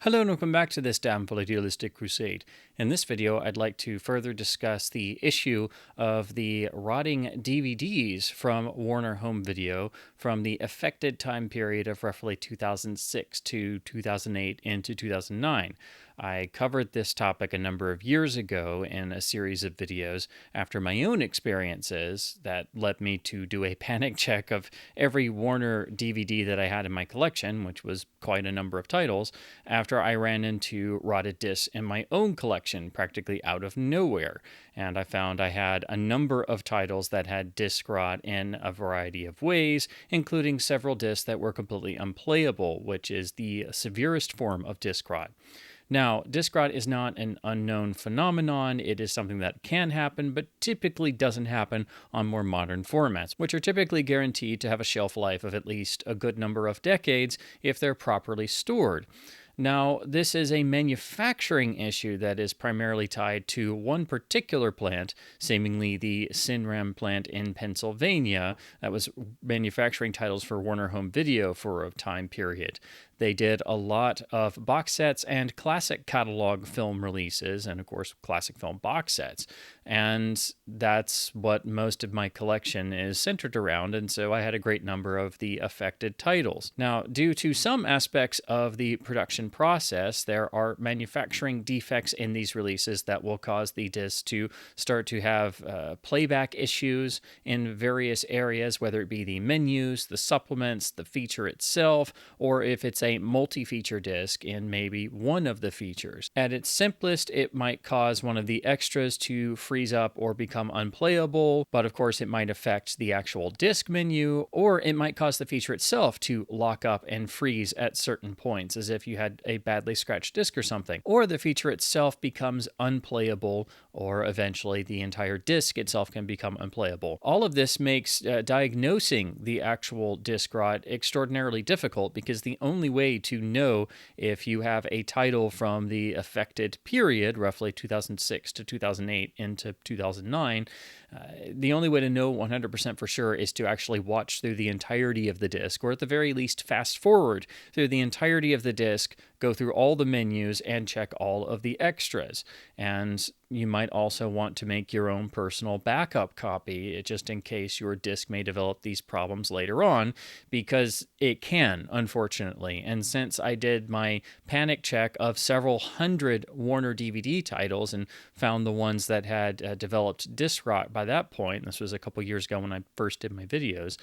Hello and welcome back to this damn full idealistic crusade. In this video, I'd like to further discuss the issue of the rotting DVDs from Warner Home Video from the affected time period of roughly 2006 to 2008 into 2009. I covered this topic a number of years ago in a series of videos after my own experiences that led me to do a panic check of every Warner DVD that I had in my collection, which was quite a number of titles, after I ran into rotted discs in my own collection practically out of nowhere. And I found I had a number of titles that had disc rot in a variety of ways, including several discs that were completely unplayable, which is the severest form of disc rot. Now, disc rot is not an unknown phenomenon. It is something that can happen, but typically doesn't happen on more modern formats, which are typically guaranteed to have a shelf life of at least a good number of decades if they're properly stored. Now, this is a manufacturing issue that is primarily tied to one particular plant, seemingly the Cinram plant in Pennsylvania, that was manufacturing titles for Warner Home Video for a time period. They did a lot of box sets and classic catalog film releases, and of course, classic film box sets. And that's what most of my collection is centered around, and so I had a great number of the affected titles. Now, due to some aspects of the production process, there are manufacturing defects in these releases that will cause the disc to start to have playback issues in various areas, whether it be the menus, the supplements, the feature itself, or if it's a multi-feature disc in maybe one of the features. At its simplest, it might cause one of the extras to freeze up or become unplayable, but of course it might affect the actual disc menu, or it might cause the feature itself to lock up and freeze at certain points, as if you had a badly scratched disc or something. Or the feature itself becomes unplayable, or eventually the entire disc itself can become unplayable. All of this makes diagnosing the actual disc rot extraordinarily difficult, because the only way to know if you have a title from the affected period, roughly 2006 to 2008 into 2009, the only way to know 100% for sure is to actually watch through the entirety of the disc, or at the very least fast forward through the entirety of the disc, go through all the menus, and check all of the extras. And you might also want to make your own personal backup copy, just in case your disc may develop these problems later on, because it can, unfortunately. And since I did my panic check of several hundred Warner DVD titles and found the ones that had developed disc rot by that point, this was a couple years ago when I first did my videos,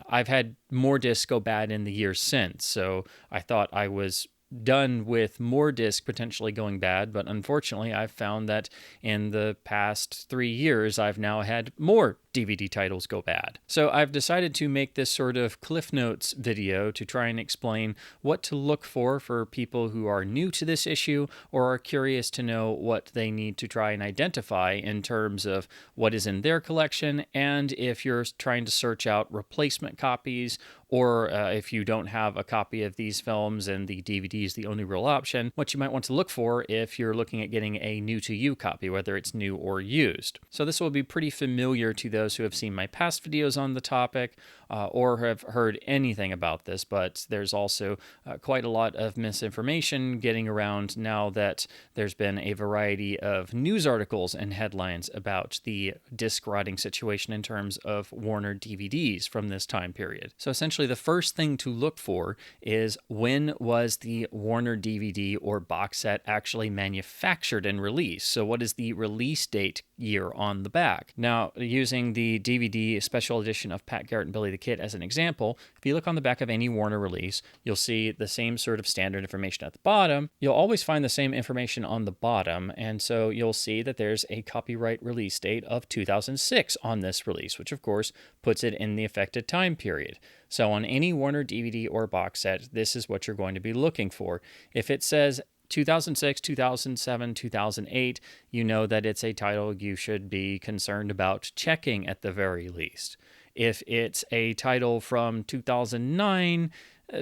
I've had more discs go bad in the years since. So I thought I was done with more discs potentially going bad, but unfortunately I've found that in the past 3 years I've now had more DVD titles go bad. So I've decided to make this sort of Cliff Notes video to try and explain what to look for people who are new to this issue or are curious to know what they need to try and identify in terms of what is in their collection, and if you're trying to search out replacement copies, or if you don't have a copy of these films and the DVD is the only real option, what you might want to look for if you're looking at getting a new-to-you copy, whether it's new or used. So this will be pretty familiar to those who have seen my past videos on the topic or have heard anything about this, but there's also quite a lot of misinformation getting around now that there's been a variety of news articles and headlines about the disc rotting situation in terms of Warner DVDs from this time period. So essentially the first thing to look for is, when was the Warner DVD or box set actually manufactured and released? So what is the release date year on the back? Now, using the DVD special edition of Pat Garrett and Billy the Kid as an example, if you look on the back of any Warner release, you'll see the same sort of standard information at the bottom. You'll always find the same information on the bottom, and so you'll see that there's a copyright release date of 2006 on this release, which of course puts it in the affected time period. So on any Warner DVD or box set, this is what you're going to be looking for. If it says 2006, 2007, 2008, you know that it's a title you should be concerned about checking at the very least. If it's a title from 2009,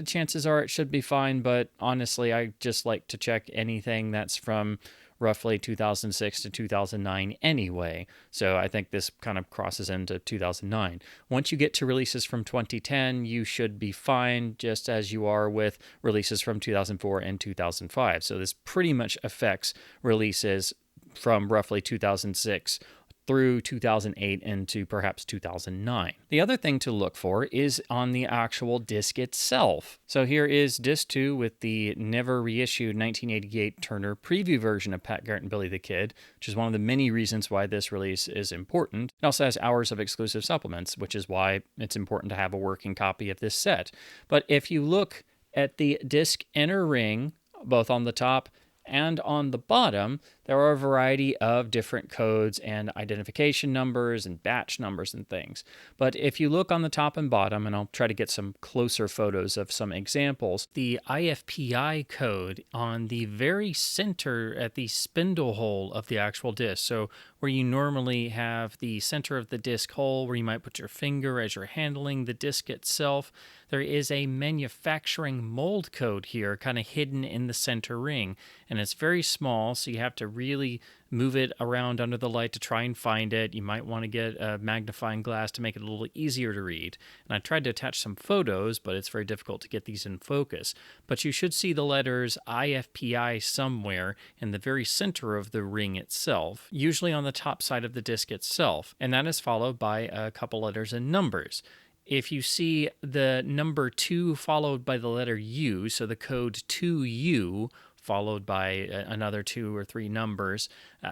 chances are it should be fine, but honestly, I just like to check anything that's from roughly 2006 to 2009 anyway. So I think this kind of crosses into 2009. Once you get to releases from 2010, you should be fine, just as you are with releases from 2004 and 2005. So this pretty much affects releases from roughly 2006 through 2008 into perhaps 2009. The other thing to look for is on the actual disc itself. So here is disc 2 with the never reissued 1988 Turner preview version of Pat Garrett and Billy the Kid, which is one of the many reasons why this release is important. It also has hours of exclusive supplements, which is why it's important to have a working copy of this set. But if you look at the disc inner ring, both on the top and on the bottom, there are a variety of different codes and identification numbers and batch numbers and things. But if you look on the top and bottom, and I'll try to get some closer photos of some examples, the IFPI code on the very center at the spindle hole of the actual disc, so where you normally have the center of the disc hole where you might put your finger as you're handling the disc itself, there is a manufacturing mold code here kind of hidden in the center ring. And it's very small, so you have to really move it around under the light to try and find it. You might want to get a magnifying glass to make it a little easier to read. And I tried to attach some photos, but it's very difficult to get these in focus. But you should see the letters IFPI somewhere in the very center of the ring itself, usually on the top side of the disc itself. And that is followed by a couple letters and numbers. If you see the number 2 followed by the letter U, so the code 2U, followed by another 2 or 3 numbers,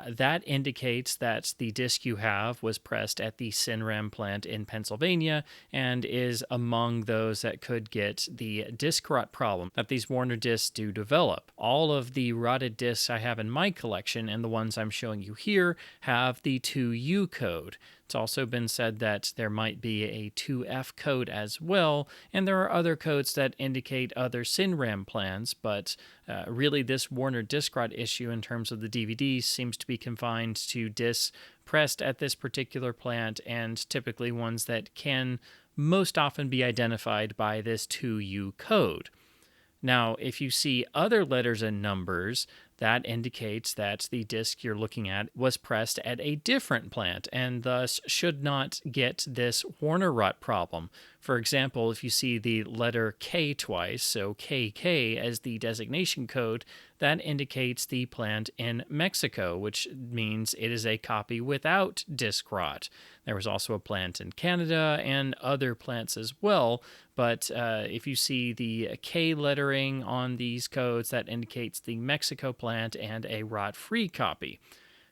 that indicates that the disc you have was pressed at the Cinram plant in Pennsylvania and is among those that could get the disc rot problem that these Warner discs do develop. All of the rotted discs I have in my collection and the ones I'm showing you here have the 2U code. It's also been said that there might be a 2F code as well, and there are other codes that indicate other Cinram plans, but really this Warner disc rot issue in terms of the DVDs seems to be confined to discs pressed at this particular plant, and typically ones that can most often be identified by this 2U code. Now, if you see other letters and numbers, that indicates that the disc you're looking at was pressed at a different plant and thus should not get this Warner rot problem. For example, if you see the letter K twice, so KK as the designation code, that indicates the plant in Mexico, which means it is a copy without disc rot. There was also a plant in Canada and other plants as well, but if you see the K lettering on these codes, that indicates the Mexico plant and a rot-free copy.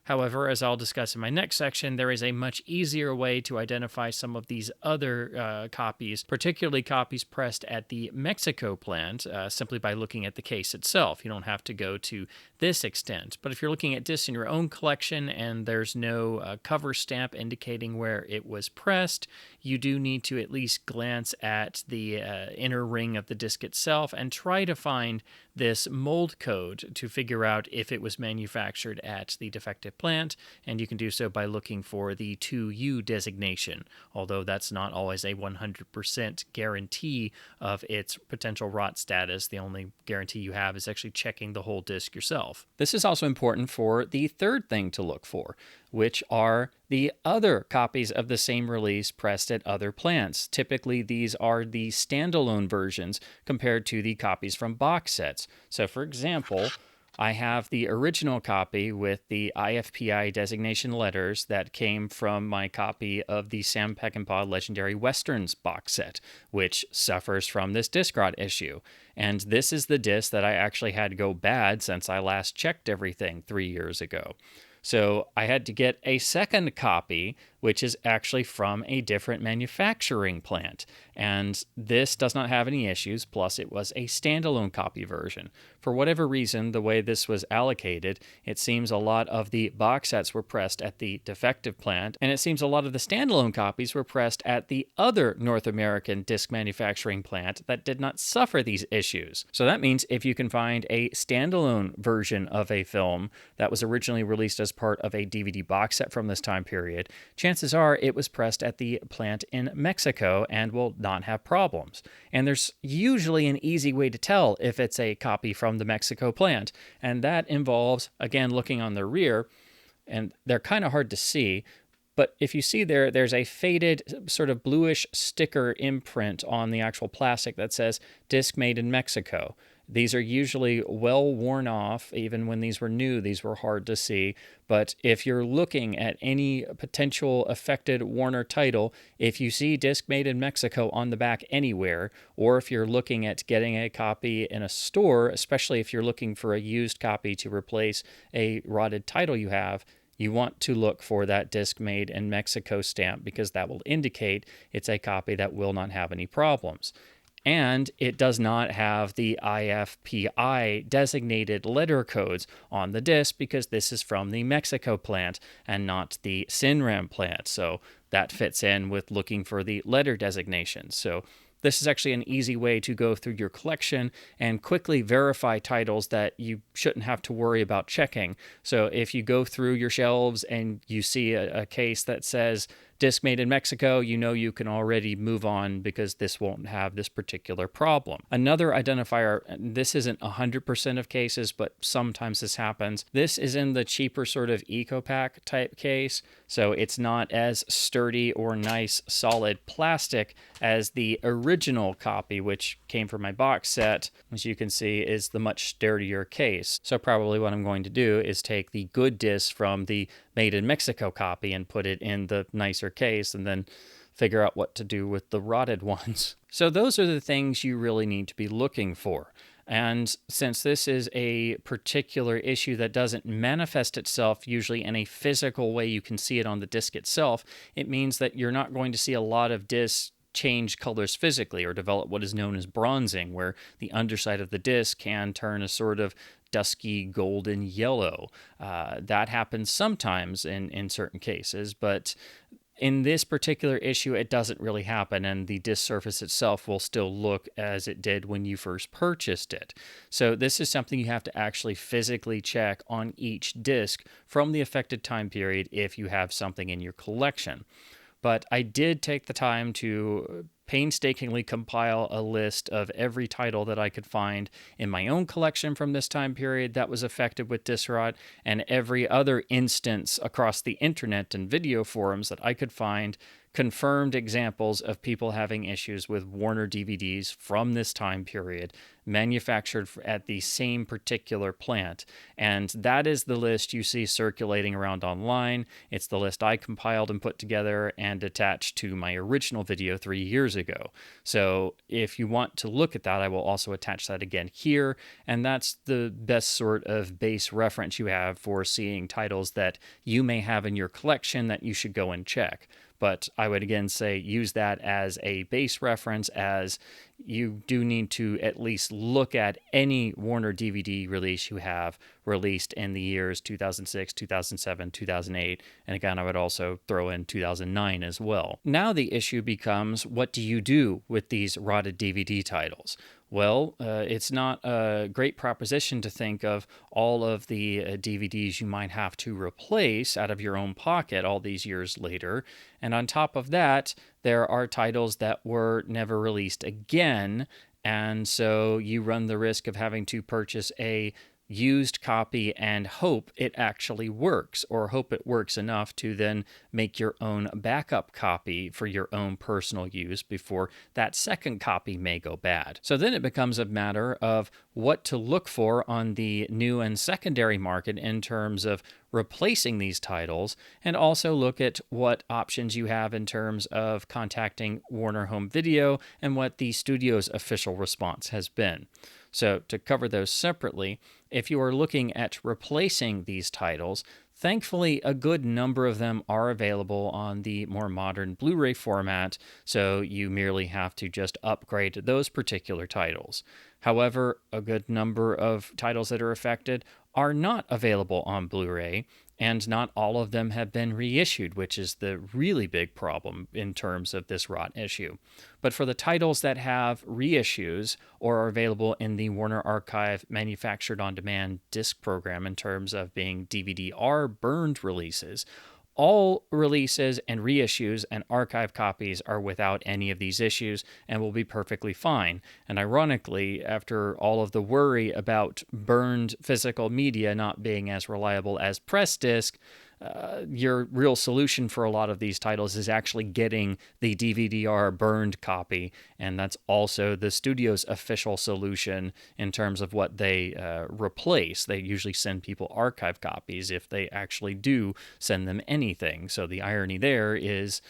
However, as I'll discuss in my next section, there is a much easier way to identify some of these other copies, particularly copies pressed at the Mexico plant, simply by looking at the case itself. You don't have to go to this extent. But if you're looking at discs in your own collection and there's no cover stamp indicating where it was pressed, you do need to at least glance at the inner ring of the disc itself and try to find this mold code to figure out if it was manufactured at the defective plant, and you can do so by looking for the 2U designation, although that's not always a 100% guarantee of its potential rot status. The only guarantee you have is actually checking the whole disc yourself. This is also important for the third thing to look for, which are the other copies of the same release pressed at other plants. Typically, these are the standalone versions compared to the copies from box sets. So, for example, I have the original copy with the IFPI designation letters that came from my copy of the Sam Peckinpah Legendary Westerns box set, which suffers from this disc rot issue. And this is the disc that I actually had go bad since I last checked everything 3 years ago. So I had to get a second copy, which is actually from a different manufacturing plant. And this does not have any issues, plus it was a standalone copy version. For whatever reason, the way this was allocated, it seems a lot of the box sets were pressed at the defective plant, and it seems a lot of the standalone copies were pressed at the other North American disc manufacturing plant that did not suffer these issues. So that means if you can find a standalone version of a film that was originally released as part of a DVD box set from this time period, chances chances are it was pressed at the plant in Mexico and will not have problems. And there's usually an easy way to tell if it's a copy from the Mexico plant, and that involves, again, looking on the rear, and they're kind of hard to see, but if you see there's a faded sort of bluish sticker imprint on the actual plastic that says disc made in Mexico. These are usually well worn off. Even when these were new, these were hard to see. But if you're looking at any potential affected Warner title, if you see disc made in Mexico on the back anywhere, or if you're looking at getting a copy in a store, especially if you're looking for a used copy to replace a rotted title you have, you want to look for that disc made in Mexico stamp, because that will indicate it's a copy that will not have any problems. And it does not have the IFPI designated letter codes on the disc, because this is from the Mexico plant and not the Sinram plant. So that fits in with looking for the letter designations. So this is actually an easy way to go through your collection and quickly verify titles that you shouldn't have to worry about checking. So if you go through your shelves and you see a case that says disc made in Mexico, you know you can already move on, because this won't have this particular problem. Another identifier, this isn't 100% of cases, but sometimes this happens. This is in the cheaper sort of EcoPack type case, so it's not as sturdy or nice solid plastic as the original copy, which came from my box set. As you can see, is the much sturdier case. So probably what I'm going to do is take the good disc from the made in Mexico copy and put it in the nicer case, and then figure out what to do with the rotted ones. So those are the things you really need to be looking for. And since this is a particular issue that doesn't manifest itself usually in a physical way, you can see it on the disc itself, it means that you're not going to see a lot of discs change colors physically or develop what is known as bronzing, where the underside of the disc can turn a sort of dusky golden yellow. That happens sometimes in certain cases, but in this particular issue, it doesn't really happen, and the disc surface itself will still look as it did when you first purchased it. So this is something you have to actually physically check on each disc from the affected time period if you have something in your collection. But I did take the time to painstakingly compile a list of every title that I could find in my own collection from this time period that was affected with disc rot, and every other instance across the internet and video forums that I could find confirmed examples of people having issues with Warner DVDs from this time period, manufactured at the same particular plant. And that is the list you see circulating around online. It's the list I compiled and put together and attached to my original video 3 years ago. So if you want to look at that, I will also attach that again here. And that's the best sort of base reference you have for seeing titles that you may have in your collection that you should go and check. But I would again say use that as a base reference, as you do need to at least look at any Warner DVD release you have released in the years 2006, 2007, 2008, and again, I would also throw in 2009 as well. Now the issue becomes, what do you do with these rotted DVD titles? Well, it's not a great proposition to think of all of the DVDs you might have to replace out of your own pocket all these years later. And on top of that, there are titles that were never released again. And so you run the risk of having to purchase a used copy and hope it actually works, or hope it works enough to then make your own backup copy for your own personal use before that second copy may go bad. So then it becomes a matter of what to look for on the new and secondary market in terms of replacing these titles, and also look at what options you have in terms of contacting Warner Home Video and what the studio's official response has been. So to cover those separately, if you are looking at replacing these titles, thankfully a good number of them are available on the more modern Blu-ray format, so you merely have to just upgrade those particular titles. However, a good number of titles that are affected are not available on Blu-ray, and not all of them have been reissued, which is the really big problem in terms of this rot issue. But for the titles that have reissues or are available in the Warner Archive manufactured on demand disc program in terms of being DVD-R burned releases, All releases and reissues and archive copies are without any of these issues and will be perfectly fine. And ironically, after all of the worry about burned physical media not being as reliable as press disc, your real solution for a lot of these titles is actually getting the DVD-R burned copy, and that's also the studio's official solution in terms of what they replace. They usually send people archive copies if they actually do send them anything. So the irony there is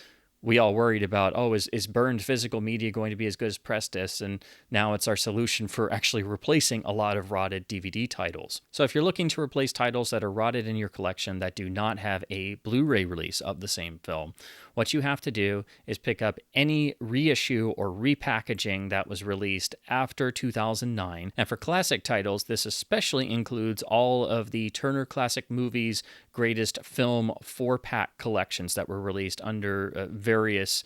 we all worried about, oh, is burned physical media going to be as good as press discs? And now it's our solution for actually replacing a lot of rotted DVD titles. So if you're looking to replace titles that are rotted in your collection that do not have a Blu-ray release of the same film, what you have to do is pick up any reissue or repackaging that was released after 2009. And for classic titles, this especially includes all of the Turner Classic Movies greatest film 4-pack collections that were released under various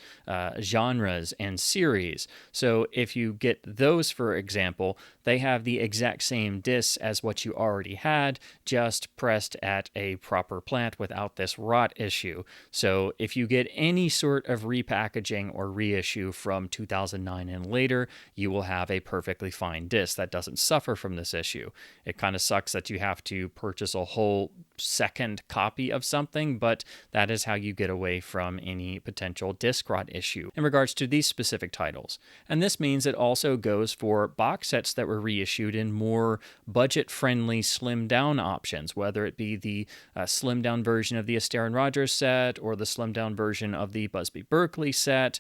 genres and series. So if you get those, for example, they have the exact same discs as what you already had, just pressed at a proper plant without this rot issue. So if you get any sort of repackaging or reissue from 2009 and later, you will have a perfectly fine disc that doesn't suffer from this issue. It kind of sucks that you have to purchase a whole second copy of something, but that is how you get away from any potential disc rot issue in regards to these specific titles. And this means it also goes for box sets that were reissued in more budget-friendly slimmed down options, whether it be the slimmed down version of the Astaire and Rogers set or the slimmed down version of the Busby Berkeley set.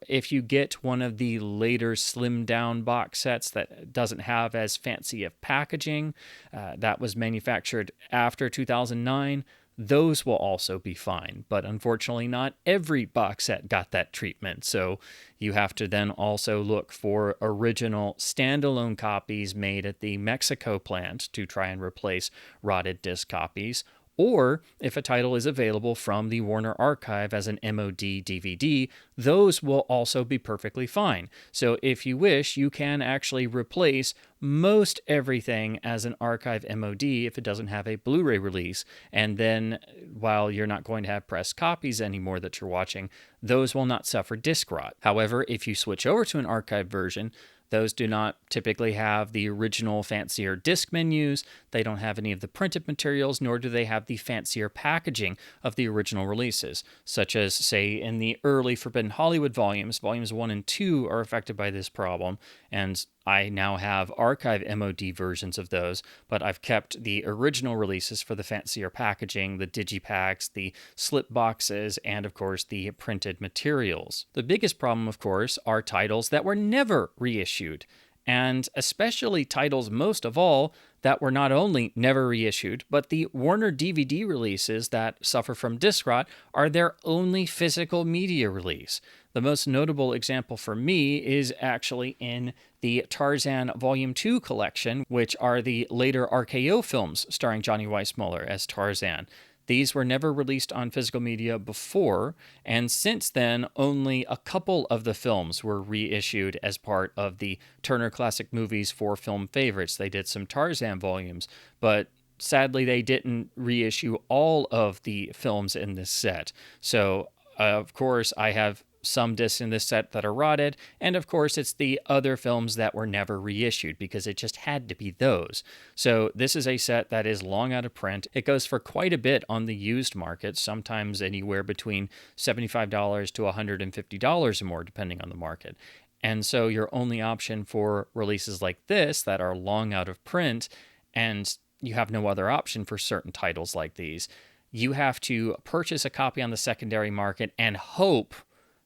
If you get one of the later slimmed down box sets that doesn't have as fancy of packaging, that was manufactured after 2009, those will also be fine. But unfortunately, not every box set got that treatment. So you have to then also look for original standalone copies made at the Mexico plant to try and replace rotted disc copies. Or if a title is available from the Warner Archive as an MOD DVD, those will also be perfectly fine. So if you wish, you can actually replace most everything as an archive MOD if it doesn't have a Blu-ray release. And then while you're not going to have pressed copies anymore that you're watching, those will not suffer disc rot. However, if you switch over to an archive version, those do not typically have the original fancier disc menus. They don't have any of the printed materials, nor do they have the fancier packaging of the original releases, such as, say, in the early Forbidden Hollywood volumes. Volumes 1 and 2 are affected by this problem, and I now have archive MOD versions of those, but I've kept the original releases for the fancier packaging, the digipacks, the slip boxes, and of course the printed materials. The biggest problem, of course, are titles that were never reissued, and especially titles, most of all, that were not only never reissued, but the Warner DVD releases that suffer from disc rot are their only physical media release. The most notable example for me is actually in the Tarzan Volume 2 collection, which are the later RKO films starring Johnny Weissmuller as Tarzan. These were never released on physical media before, and since then, only a couple of the films were reissued as part of the Turner Classic Movies 4 film favorites. They did some Tarzan volumes, but sadly, they didn't reissue all of the films in this set. So, of course, I have some discs in this set that are rotted, and of course it's the other films that were never reissued because it just had to be those. So this is a set that is long out of print. It goes for quite a bit on the used market, sometimes anywhere between $75 to $150 or more depending on the market. And so your only option for releases like this that are long out of print, and you have no other option for certain titles like these, you have to purchase a copy on the secondary market and hope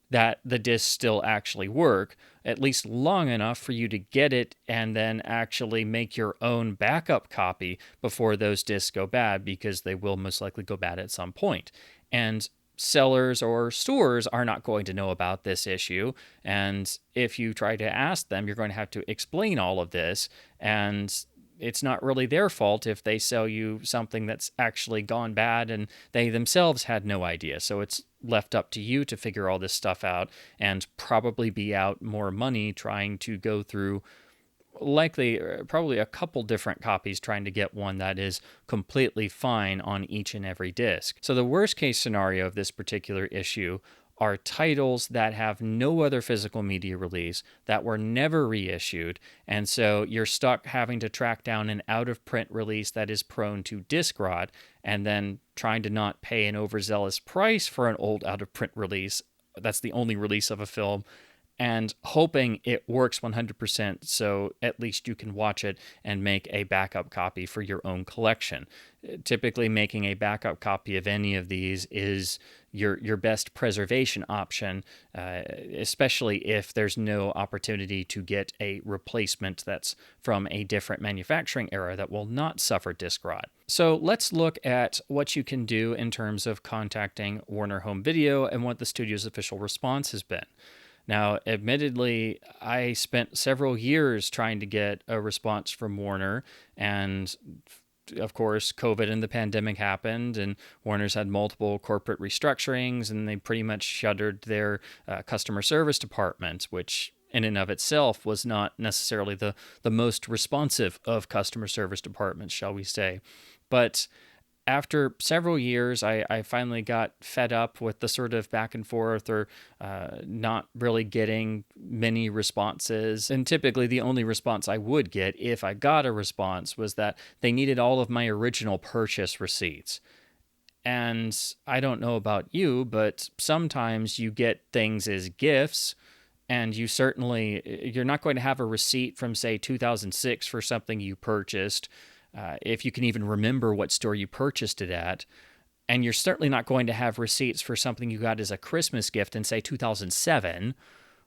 that the discs still actually work, at least long enough for you to get it and then actually make your own backup copy before those discs go bad, because they will most likely go bad at some point. And sellers or stores are not going to know about this issue, and if you try to ask them, you're going to have to explain all of this, and it's not really their fault if they sell you something that's actually gone bad and they themselves had no idea. So it's left up to you to figure all this stuff out and probably be out more money trying to go through likely probably a couple different copies trying to get one that is completely fine on each and every disc. So the worst case scenario of this particular issue are titles that have no other physical media release, that were never reissued, and so you're stuck having to track down an out-of-print release that is prone to disc rot, and then trying to not pay an overzealous price for an old out-of-print release that's the only release of a film, and hoping it works 100% so at least you can watch it and make a backup copy for your own collection. Typically, making a backup copy of any of these is your best preservation option, especially if there's no opportunity to get a replacement that's from a different manufacturing era that will not suffer disc rot. So let's look at what you can do in terms of contacting Warner Home Video and what the studio's official response has been. Now, admittedly, I spent several years trying to get a response from Warner, and of course, COVID and the pandemic happened, and Warner's had multiple corporate restructurings, and they pretty much shuttered their customer service department, which in and of itself was not necessarily the most responsive of customer service departments, shall we say. But after several years, I finally got fed up with the sort of back and forth or not really getting many responses. And typically the only response I would get, if I got a response, was that they needed all of my original purchase receipts. And I don't know about you, but sometimes you get things as gifts, and you're not going to have a receipt from, say, 2006 for something you purchased, if you can even remember what store you purchased it at. And you're certainly not going to have receipts for something you got as a Christmas gift in, say, 2007.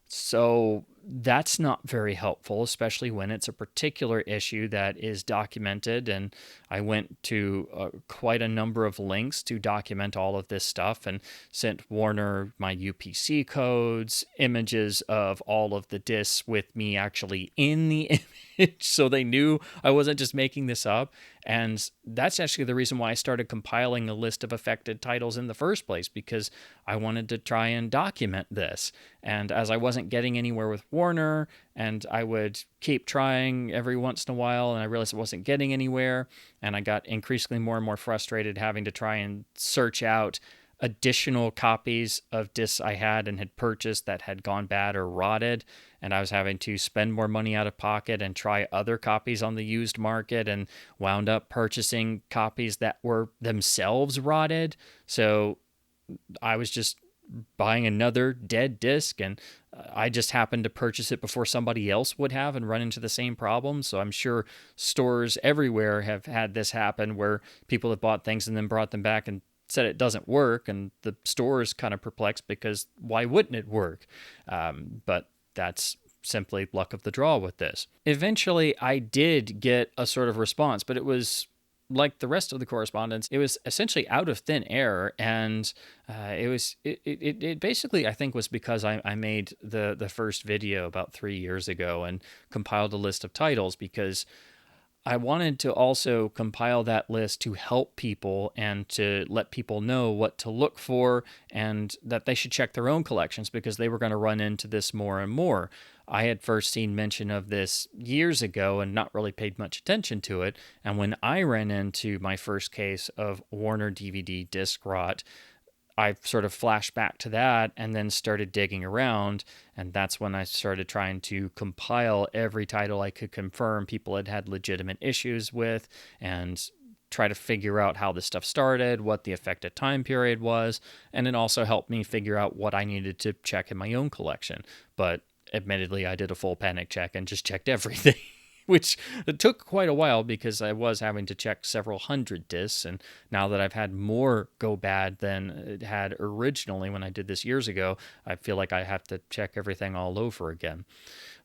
So that's not very helpful, especially when it's a particular issue that is documented. And I went to quite a number of links to document all of this stuff and sent Warner my UPC codes, images of all of the discs with me actually in the image, so they knew I wasn't just making this up. And that's actually the reason why I started compiling a list of affected titles in the first place, because I wanted to try and document this. And as I wasn't getting anywhere with Warner, and I would keep trying every once in a while, and I realized I wasn't getting anywhere, and I got increasingly more and more frustrated having to try and search out additional copies of discs I had and had purchased that had gone bad or rotted, and I was having to spend more money out of pocket and try other copies on the used market, and wound up purchasing copies that were themselves rotted. So I was just buying another dead disc, and I just happened to purchase it before somebody else would have and run into the same problem. So I'm sure stores everywhere have had this happen, where people have bought things and then brought them back and said it doesn't work, and the store is kind of perplexed because why wouldn't it work? But that's simply luck of the draw with this. Eventually, I did get a sort of response, but it was like the rest of the correspondence. It was essentially out of thin air, and it basically, I think, was because I made the first video about 3 years ago and compiled a list of titles, because I wanted to also compile that list to help people and to let people know what to look for, and that they should check their own collections, because they were going to run into this more and more. I had first seen mention of this years ago and not really paid much attention to it. And when I ran into my first case of Warner DVD disc rot, I sort of flashed back to that and then started digging around. And that's when I started trying to compile every title I could confirm people had had legitimate issues with, and try to figure out how this stuff started, what the affected time period was. And it also helped me figure out what I needed to check in my own collection. But admittedly, I did a full panic check and just checked everything. Which took quite a while, because I was having to check several hundred discs. And now that I've had more go bad than it had originally when I did this years ago, I feel like I have to check everything all over again.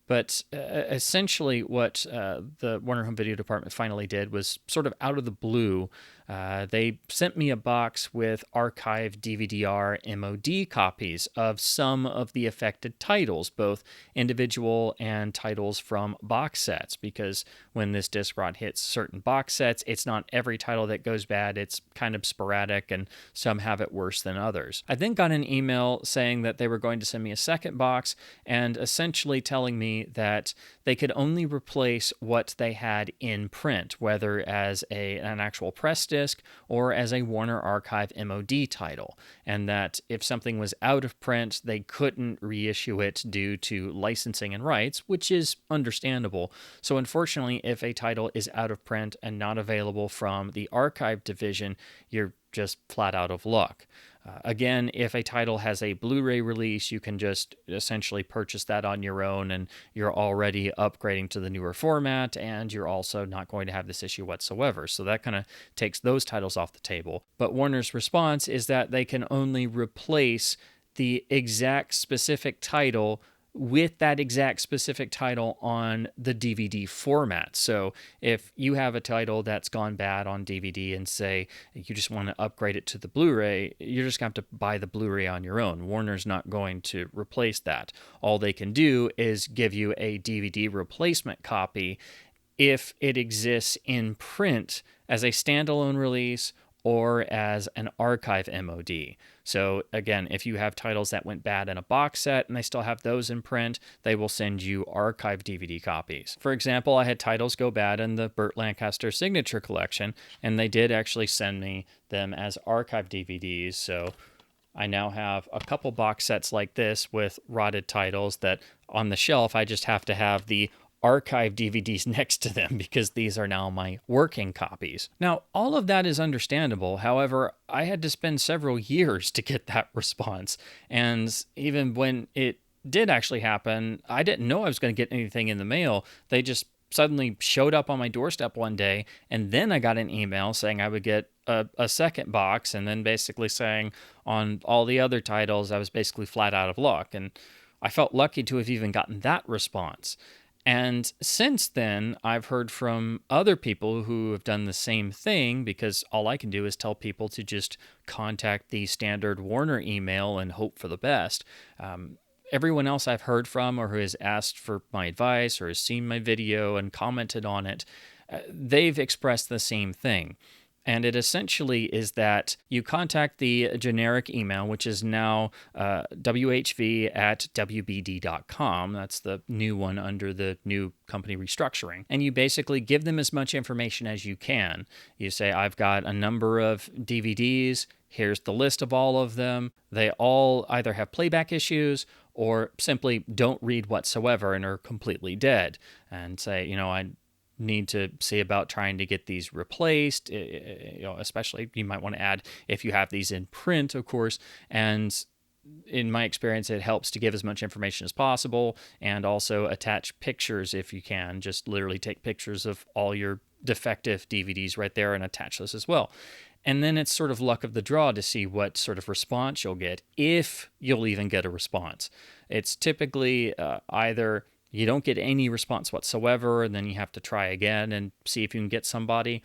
But essentially what the Warner Home Video department finally did was, sort of out of the blue, they sent me a box with archived DVDR MOD copies of some of the affected titles, both individual and titles from box sets, because when this disc rot hits certain box sets, it's not every title that goes bad. It's kind of sporadic, and some have it worse than others. I then got an email saying that they were going to send me a second box, and essentially telling me me that they could only replace what they had in print, whether as an actual press disc or as a Warner Archive MOD title, and that if something was out of print, they couldn't reissue it due to licensing and rights, which is understandable. So unfortunately, if a title is out of print and not available from the archive division, you're just flat out of luck. Again, if a title has a Blu-ray release, you can just essentially purchase that on your own, and you're already upgrading to the newer format, and you're also not going to have this issue whatsoever. So that kind of takes those titles off the table. But Warner's response is that they can only replace the exact specific title with that exact specific title on the DVD format. So if you have a title that's gone bad on DVD and say you just want to upgrade it to the Blu-ray, you're just going to have to buy the Blu-ray on your own. Warner's not going to replace that. All they can do is give you a DVD replacement copy if it exists in print as a standalone release or as an archive MOD. So again, if you have titles that went bad in a box set and they still have those in print, they will send you archive DVD copies. For example, I had titles go bad in the Burt Lancaster Signature Collection, and they did actually send me them as archive DVDs. So I now have a couple box sets like this with rotted titles that on the shelf, I just have to have the archive DVDs next to them because these are now my working copies. Now, all of that is understandable. However, I had to spend several years to get that response. And even when it did actually happen, I didn't know I was going to get anything in the mail. They just suddenly showed up on my doorstep one day, and then I got an email saying I would get a second box, and then basically saying on all the other titles I was basically flat out of luck. And I felt lucky to have even gotten that response. And since then, I've heard from other people who have done the same thing, because all I can do is tell people to just contact the standard Warner email and hope for the best. Everyone else I've heard from or who has asked for my advice or has seen my video and commented on it, they've expressed the same thing. And it essentially is that you contact the generic email, which is now whv@wbd.com. That's the new one under the new company restructuring. And you basically give them as much information as you can. You say, I've got a number of DVDs. Here's the list of all of them. They all either have playback issues or simply don't read whatsoever and are completely dead. And say, I need to see about trying to get these replaced, especially you might want to add if you have these in print, of course. And in my experience, it helps to give as much information as possible and also attach pictures if you can. Just literally take pictures of all your defective DVDs right there and attach those as well. And then it's sort of luck of the draw to see what sort of response you'll get, if you'll even get a response. It's typically either you don't get any response whatsoever, and then you have to try again and see if you can get somebody.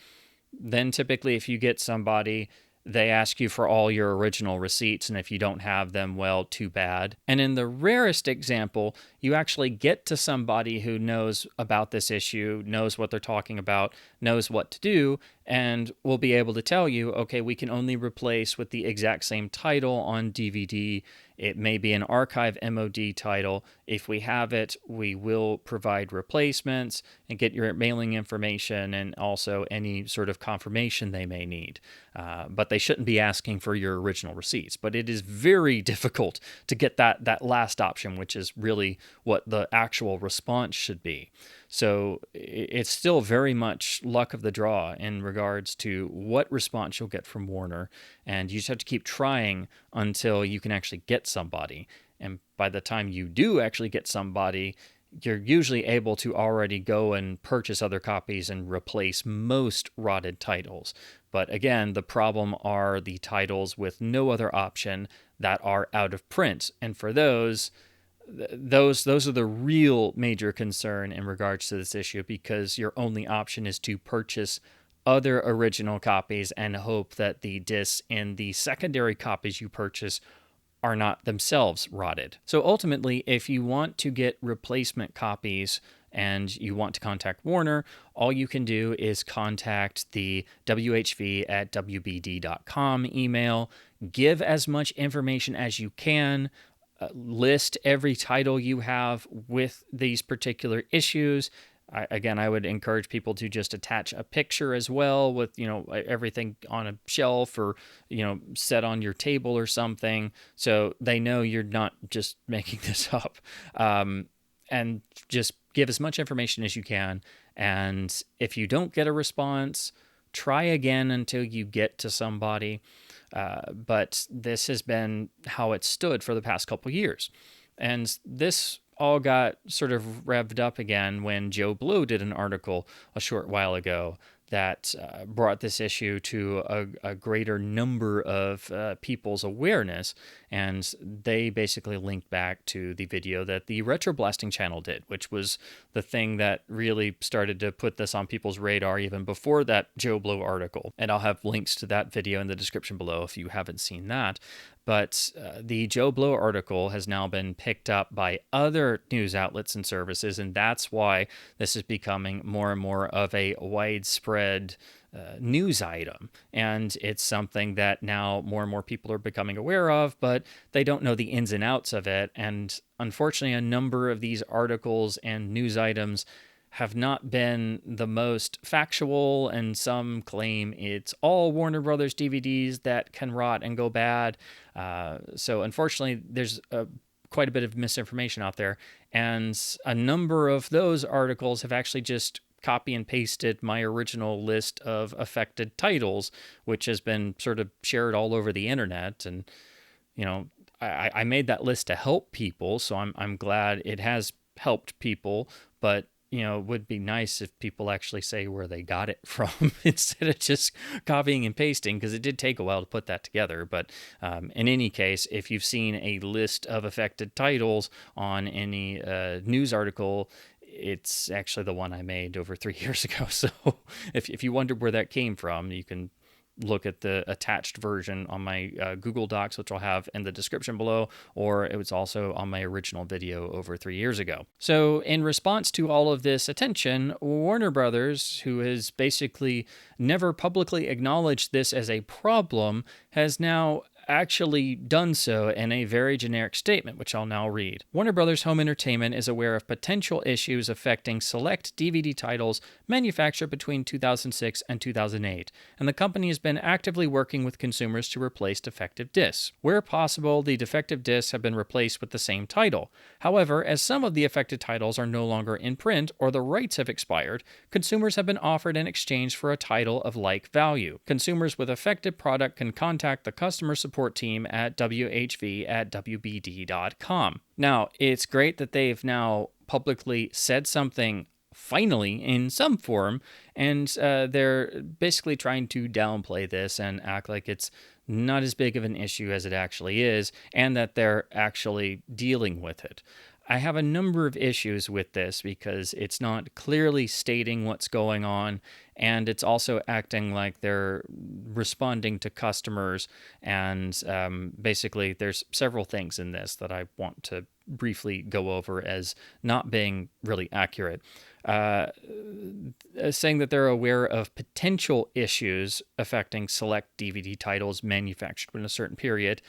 Then typically if you get somebody, they ask you for all your original receipts, and if you don't have them, well, too bad. And in the rarest example, you actually get to somebody who knows about this issue, knows what they're talking about, knows what to do, and will be able to tell you, okay, we can only replace with the exact same title on DVD. It may be an archive MOD title. If we have it, we will provide replacements and get your mailing information and also any sort of confirmation they may need. But they shouldn't be asking for your original receipts. But it is very difficult to get that last option, which is really what the actual response should be. So it's still very much luck of the draw in regards to what response you'll get from Warner. And you just have to keep trying until you can actually get somebody. And by the time you do actually get somebody, you're usually able to already go and purchase other copies and replace most rotted titles. But again, the problem are the titles with no other option that are out of print. And for those are the real major concern in regards to this issue, because your only option is to purchase other original copies and hope that the discs in the secondary copies you purchase are not themselves rotted. So ultimately, if you want to get replacement copies and you want to contact Warner, all you can do is contact the whv@wbd.com email, give as much information as you can, list every title you have with these particular issues. Again, I would encourage people to just attach a picture as well with, everything on a shelf or, set on your table or something, so they know you're not just making this up. And just give as much information as you can. And if you don't get a response, try again until you get to somebody. But this has been how it stood for the past couple years. And this all got sort of revved up again when Joe Blo did an article a short while ago that brought this issue to a greater number of people's awareness. And they basically linked back to the video that the Retroblasting channel did, which was the thing that really started to put this on people's radar even before that Joe Blo article. And I'll have links to that video in the description below if you haven't seen that. But the Joe Blo article has now been picked up by other news outlets and services, and that's why this is becoming more and more of a widespread news item. And it's something that now more and more people are becoming aware of, but they don't know the ins and outs of it. And unfortunately, a number of these articles and news items have not been the most factual, and some claim it's all Warner Brothers DVDs that can rot and go bad. So unfortunately, there's quite a bit of misinformation out there, and a number of those articles have actually just copy and pasted my original list of affected titles, which has been sort of shared all over the internet. And I made that list to help people, so I'm glad it has helped people, but it would be nice if people actually say where they got it from instead of just copying and pasting, because it did take a while to put that together. But in any case, if you've seen a list of affected titles on any news article, it's actually the one I made over 3 years ago. So if you wondered where that came from, you can look at the attached version on my Google Docs, which I'll have in the description below, or it was also on my original video over 3 years ago. So in response to all of this attention, Warner Brothers, who has basically never publicly acknowledged this as a problem, has now actually done so in a very generic statement, which I'll now read. Warner Brothers Home Entertainment is aware of potential issues affecting select DVD titles manufactured between 2006 and 2008, and the company has been actively working with consumers to replace defective discs. Where possible, the defective discs have been replaced with the same title. However, as some of the affected titles are no longer in print or the rights have expired, consumers have been offered an exchange for a title of like value. Consumers with affected product can contact the customer support team at whv@wbd.com. Now, it's great that they've now publicly said something finally in some form, and they're basically trying to downplay this and act like it's not as big of an issue as it actually is, and that they're actually dealing with it. I have a number of issues with this because it's not clearly stating what's going on, and it's also acting like they're responding to customers. And basically, there's several things in this that I want to briefly go over as not being really accurate. Saying that they're aware of potential issues affecting select DVD titles manufactured in a certain period.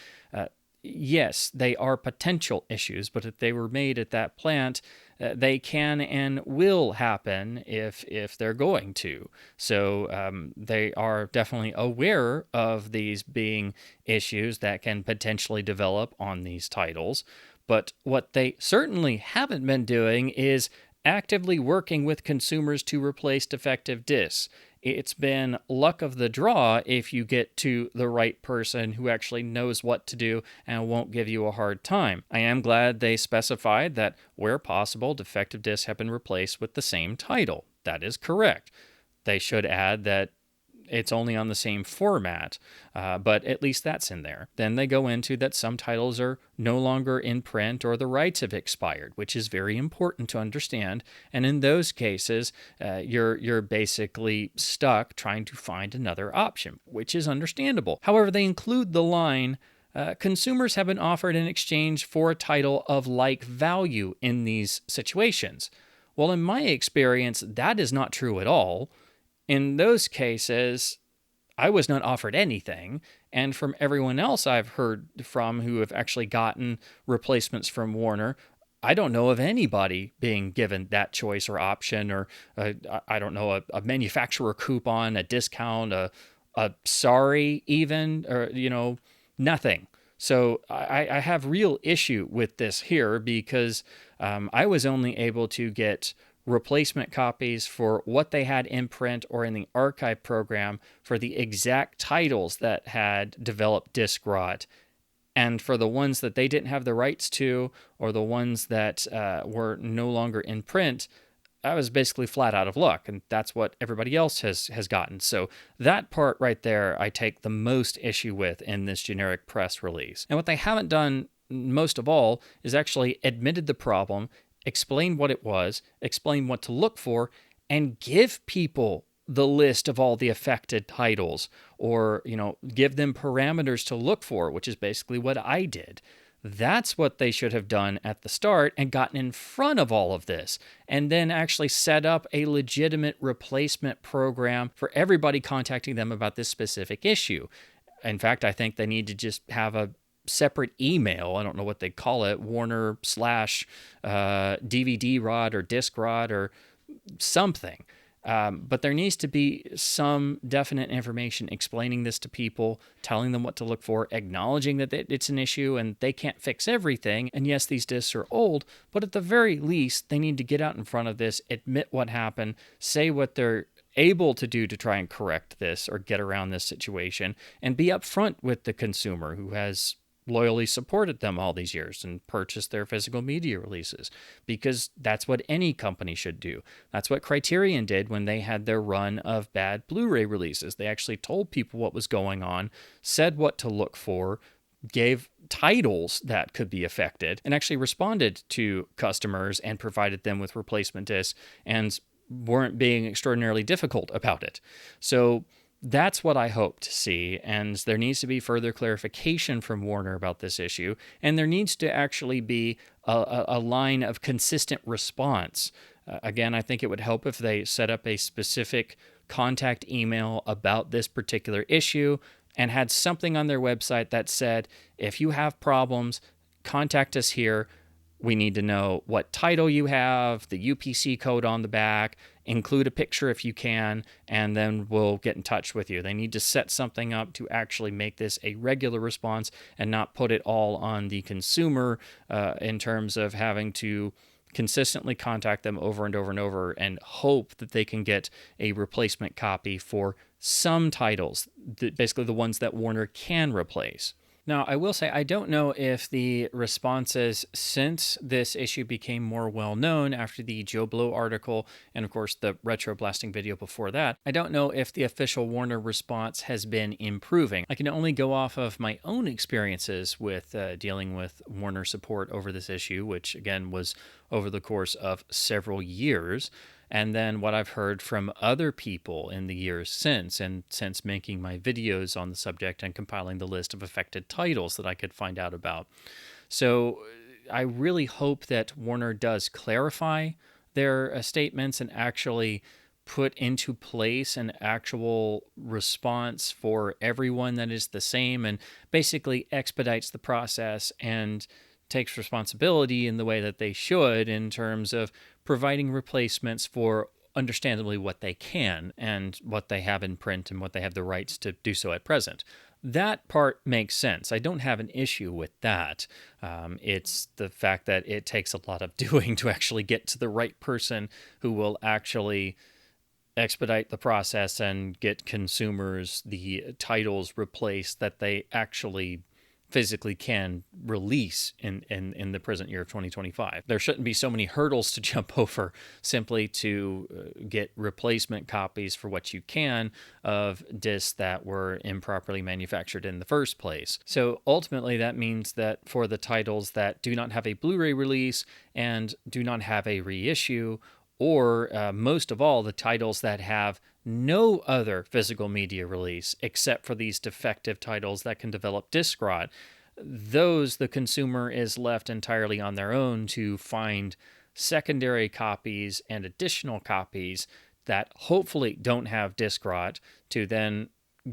Yes, they are potential issues, but if they were made at that plant, they can and will happen if they're going to. So they are definitely aware of these being issues that can potentially develop on these titles. But what they certainly haven't been doing is actively working with consumers to replace defective discs. It's been luck of the draw if you get to the right person who actually knows what to do and won't give you a hard time. I am glad they specified that where possible, defective discs have been replaced with the same title. That is correct. They should add that it's only on the same format, but at least that's in there. Then they go into that some titles are no longer in print or the rights have expired, which is very important to understand. And in those cases, you're basically stuck trying to find another option, which is understandable. However, they include the line, consumers have been offered in exchange for a title of like value in these situations. Well, in my experience, that is not true at all. In those cases, I was not offered anything. And from everyone else I've heard from who have actually gotten replacements from Warner, I don't know of anybody being given that choice or option, or I don't know, a manufacturer coupon, a discount, a sorry even, or, nothing. So I have real issue with this here because I was only able to get replacement copies for what they had in print or in the archive program for the exact titles that had developed disc rot. And for the ones that they didn't have the rights to, or the ones that were no longer in print, I was basically flat out of luck, and that's what everybody else has gotten. So that part right there, I take the most issue with in this generic press release. And what they haven't done most of all is actually admitted the problem, explain what it was, explain what to look for, and give people the list of all the affected titles, or give them parameters to look for, which is basically what I did. That's what they should have done at the start and gotten in front of all of this, and then actually set up a legitimate replacement program for everybody contacting them about this specific issue. In fact, I think they need to just have a separate email. I don't know what they call it, Warner slash DVD rot or disc rot or something. But there needs to be some definite information explaining this to people, telling them what to look for, acknowledging that it's an issue and they can't fix everything. And yes, these discs are old, but at the very least, they need to get out in front of this, admit what happened, say what they're able to do to try and correct this or get around this situation, and be upfront with the consumer who has loyally supported them all these years and purchased their physical media releases, because that's what any company should do. That's what Criterion did when they had their run of bad Blu-ray releases. They actually told people what was going on, said what to look for, gave titles that could be affected, and actually responded to customers and provided them with replacement discs and weren't being extraordinarily difficult about it. So that's what I hope to see, and there needs to be further clarification from Warner about this issue, and there needs to actually be a line of consistent response. Again, I think it would help if they set up a specific contact email about this particular issue and had something on their website that said, if you have problems, contact us here. We need to know what title you have, the UPC code on the back, include a picture if you can, and then we'll get in touch with you. They need to set something up to actually make this a regular response and not put it all on the consumer in terms of having to consistently contact them over and over and over and hope that they can get a replacement copy for some titles, basically the ones that Warner can replace. Now, I will say, I don't know if the responses since this issue became more well-known after the Joe Blo article and, of course, the Retroblasting video before that, I don't know if the official Warner response has been improving. I can only go off of my own experiences with dealing with Warner support over this issue, which, again, was over the course of several years. And then what I've heard from other people in the years since, and since making my videos on the subject and compiling the list of affected titles that I could find out about. So I really hope that Warner does clarify their statements and actually put into place an actual response for everyone that is the same, and basically expedites the process and takes responsibility in the way that they should in terms of providing replacements for understandably what they can and what they have in print and what they have the rights to do so at present. That part makes sense. I don't have an issue with that. It's the fact that it takes a lot of doing to actually get to the right person who will actually expedite the process and get consumers the titles replaced that they actually physically can release in the present year of 2025. There shouldn't be so many hurdles to jump over simply to get replacement copies for what you can of discs that were improperly manufactured in the first place. So ultimately that means that for the titles that do not have a Blu-ray release and do not have a reissue, or most of all, the titles that have no other physical media release except for these defective titles that can develop disc rot, those the consumer is left entirely on their own to find secondary copies and additional copies that hopefully don't have disc rot, to then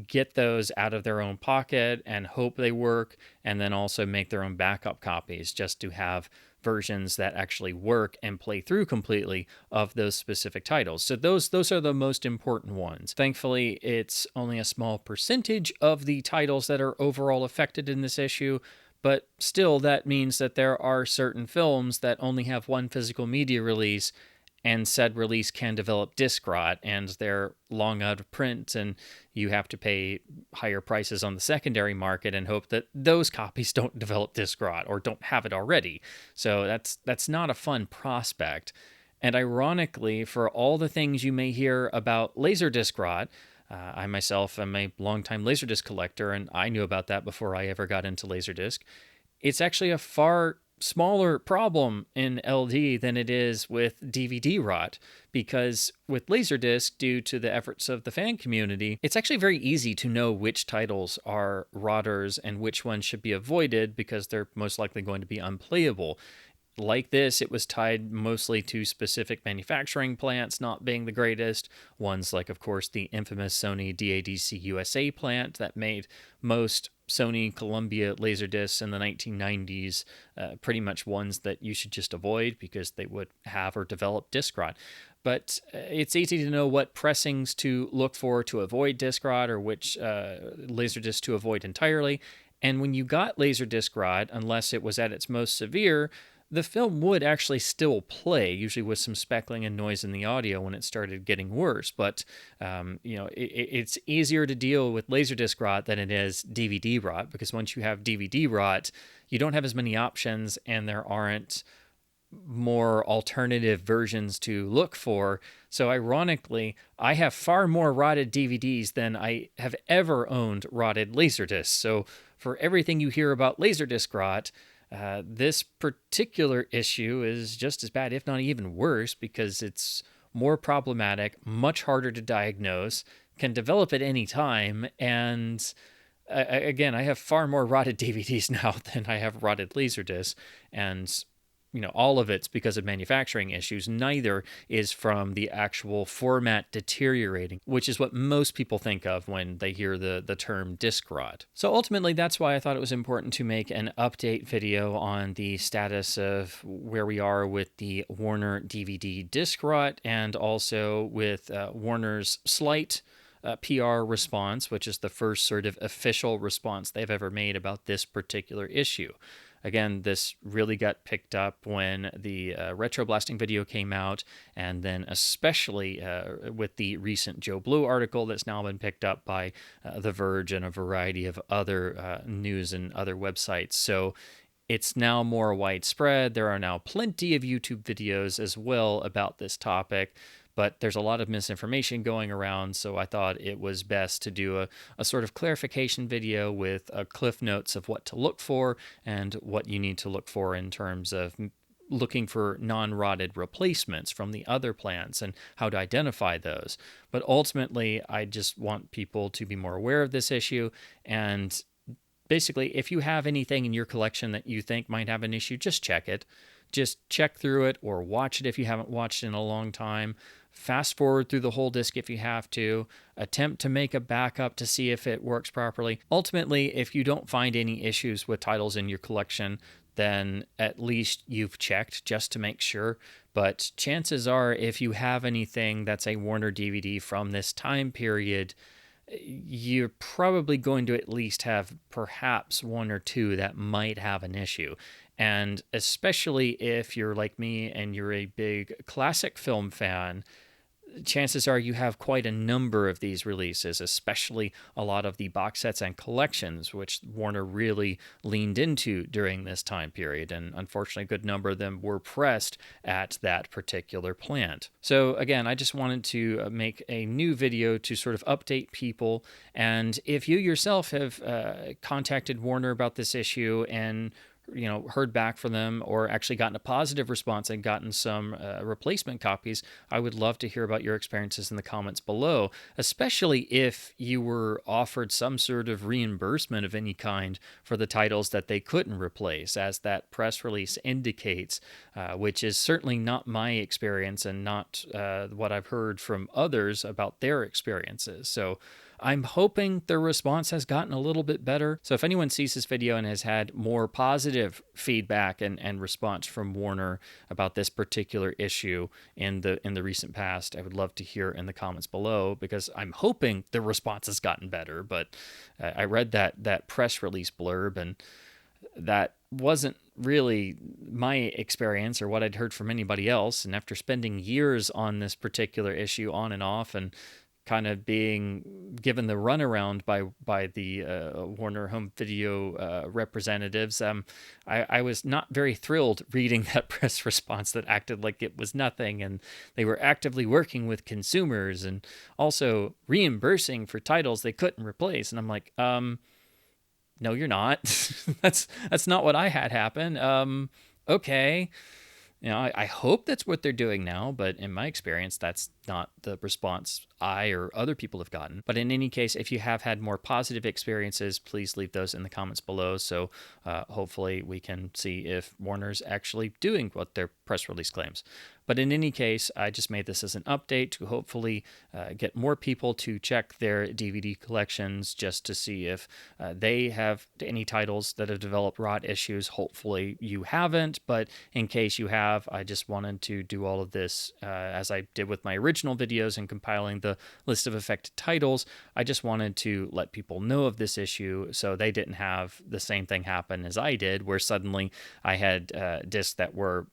get those out of their own pocket and hope they work, and then also make their own backup copies just to have versions that actually work and play through completely of those specific titles. So those are the most important ones. Thankfully, it's only a small percentage of the titles that are overall affected in this issue, but still that means that there are certain films that only have one physical media release, and said release can develop disc rot, and they're long out of print, and you have to pay higher prices on the secondary market and hope that those copies don't develop disc rot or don't have it already. So that's not a fun prospect. And ironically, for all the things you may hear about Laserdisc rot, I myself am a longtime Laserdisc collector, and I knew about that before I ever got into Laserdisc. It's actually a far smaller problem in LD than it is with DVD rot, because with Laserdisc, due to the efforts of the fan community, it's actually very easy to know which titles are rotters and which ones should be avoided because they're most likely going to be unplayable. Like this, it was tied mostly to specific manufacturing plants not being the greatest. Ones like, of course, the infamous Sony DADC USA plant that made most Sony Columbia Laserdiscs in the 1990s, pretty much ones that you should just avoid because they would have or develop disc rot. But it's easy to know what pressings to look for to avoid disc rot, or which Laserdisc to avoid entirely. And when you got Laserdisc rot, unless it was at its most severe, the film would actually still play, usually with some speckling and noise in the audio when it started getting worse. But, it's easier to deal with Laserdisc rot than it is DVD rot, because once you have DVD rot, you don't have as many options and there aren't more alternative versions to look for. So ironically, I have far more rotted DVDs than I have ever owned rotted Laserdiscs. So for everything you hear about Laserdisc rot, this particular issue is just as bad, if not even worse, because it's more problematic, much harder to diagnose, can develop at any time, and again, I have far more rotted DVDs now than I have rotted Laserdiscs, and all of it's because of manufacturing issues. Neither is from the actual format deteriorating, which is what most people think of when they hear the term disc rot. So ultimately, that's why I thought it was important to make an update video on the status of where we are with the Warner DVD disc rot, and also with Warner's slight PR response, which is the first sort of official response they've ever made about this particular issue. Again, this really got picked up when the Retroblasting video came out, and then especially with the recent Joe Blo article that's now been picked up by The Verge and a variety of other news and other websites. So it's now more widespread. There are now plenty of YouTube videos as well about this topic, but there's a lot of misinformation going around, so I thought it was best to do a sort of clarification video with cliff notes of what to look for and what you need to look for in terms of looking for non-rotted replacements from the other plants and how to identify those. But ultimately, I just want people to be more aware of this issue, and basically, if you have anything in your collection that you think might have an issue, just check it. Just check through it, or watch it if you haven't watched it in a long time. Fast forward through the whole disc if you have to. Attempt to make a backup to see if it works properly. Ultimately, if you don't find any issues with titles in your collection, then at least you've checked just to make sure. But chances are, if you have anything that's a Warner DVD from this time period, you're probably going to at least have perhaps one or two that might have an issue. And especially if you're like me and you're a big classic film fan, chances are you have quite a number of these releases, especially a lot of the box sets and collections, which Warner really leaned into during this time period. And unfortunately, a good number of them were pressed at that particular plant. So again, I just wanted to make a new video to sort of update people. And if you yourself have contacted Warner about this issue and heard back from them, or actually gotten a positive response and gotten some replacement copies, I would love to hear about your experiences in the comments below, especially if you were offered some sort of reimbursement of any kind for the titles that they couldn't replace, as that press release indicates, which is certainly not my experience and not what I've heard from others about their experiences. So I'm hoping the response has gotten a little bit better. So if anyone sees this video and has had more positive feedback and response from Warner about this particular issue in the recent past, I would love to hear in the comments below, because I'm hoping the response has gotten better. But I read that press release blurb, and that wasn't really my experience or what I'd heard from anybody else. And after spending years on this particular issue on and off, and kind of being given the runaround by the Warner Home Video representatives, I was not very thrilled reading that press response that acted like it was nothing, and they were actively working with consumers and also reimbursing for titles they couldn't replace. And I'm like, no, you're not. That's not what I had happen. Okay. I hope that's what they're doing now, but in my experience, that's not the response I or other people have gotten. But in any case, if you have had more positive experiences, please leave those in the comments below. So hopefully we can see if Warner's actually doing what their press release claims. But in any case, I just made this as an update to hopefully get more people to check their DVD collections just to see if they have any titles that have developed rot issues. Hopefully you haven't, but in case you have, I just wanted to do all of this as I did with my original videos and compiling the list of affected titles. I just wanted to let people know of this issue so they didn't have the same thing happen as I did, where suddenly I had discs that were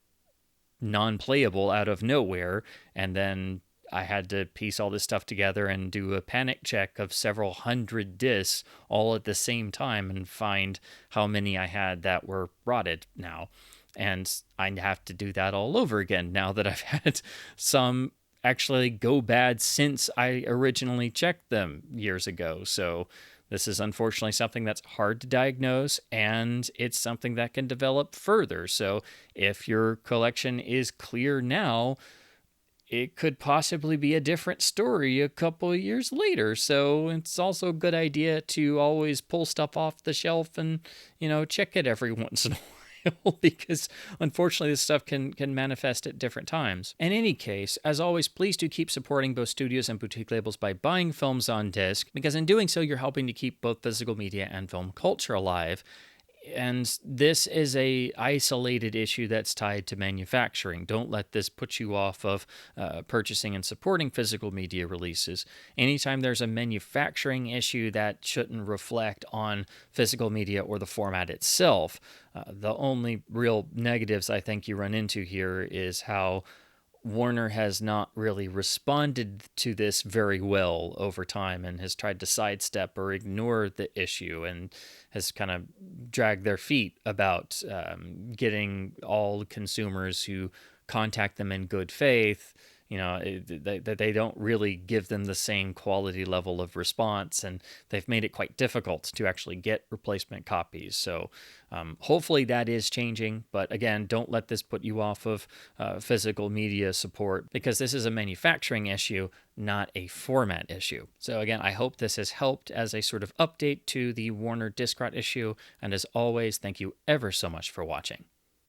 non-playable out of nowhere, and then I had to piece all this stuff together and do a panic check of several hundred discs all at the same time and find how many I had that were rotted now. And I have to do that all over again now that I've had some actually go bad since I originally checked them years ago. So this is unfortunately something that's hard to diagnose, and it's something that can develop further. So if your collection is clear now, it could possibly be a different story a couple of years later. So it's also a good idea to always pull stuff off the shelf and, check it every once in a while. Because unfortunately this stuff can manifest at different times. In any case, as always, please do keep supporting both studios and boutique labels by buying films on disc, because in doing so you're helping to keep both physical media and film culture alive. And this is a isolated issue that's tied to manufacturing. Don't let this put you off of purchasing and supporting physical media releases. Anytime there's a manufacturing issue, that shouldn't reflect on physical media or the format itself. The only real negatives I think you run into here is how Warner has not really responded to this very well over time and has tried to sidestep or ignore the issue and has kind of dragged their feet about getting all consumers who contact them in good faith. They don't really give them the same quality level of response, and they've made it quite difficult to actually get replacement copies. So hopefully that is changing, but again, don't let this put you off of physical media support, because this is a manufacturing issue, not a format issue. So again, I hope this has helped as a sort of update to the Warner disc rot issue, and as always, thank you ever so much for watching.